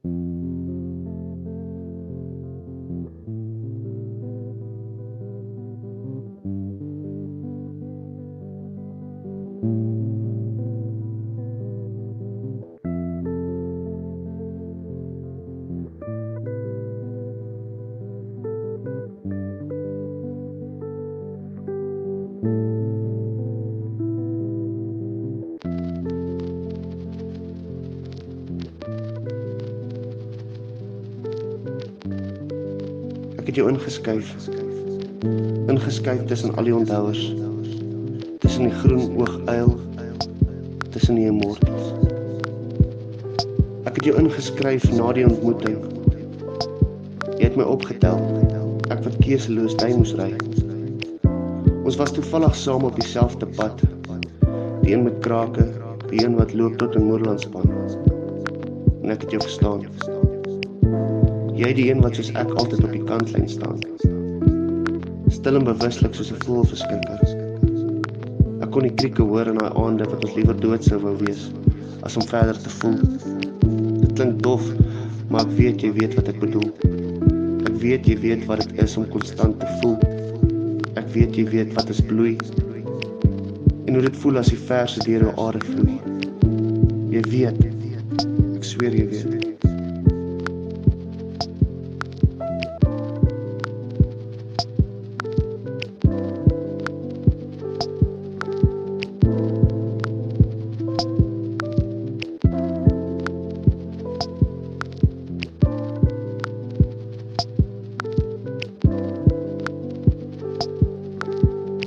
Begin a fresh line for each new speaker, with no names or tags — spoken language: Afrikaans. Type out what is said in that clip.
Ek het jou ingeskuif tussen al die onthouers, tussen die groen ooguil, tussen die immortals. Ek het jou ingeskryf na die ontmoeting. Jy het my opgetel, ek wat keuseloos jy moes ry. Ons was toevallig saam op dieselfde pad, die een met krake, die een wat loop tot in Moerlandspan. En ek het jou verstaan. Jy die een wat soos ek altyd op die kantlyn staan. Stil en bewuslik soos 'n voëlverskrikker. Ek kon die krieke hoor in daai aande wat ons liewer dood sou wou wees, as om verder te voel. Dit klink dof, maar ek weet jy weet wat ek bedoel. Ek weet jy weet wat dit is om konstant te voel. Ek weet jy weet wat is bloei. En hoe dit voel as die verse deur jou are vloei. Jy weet, ek sweer jy weet.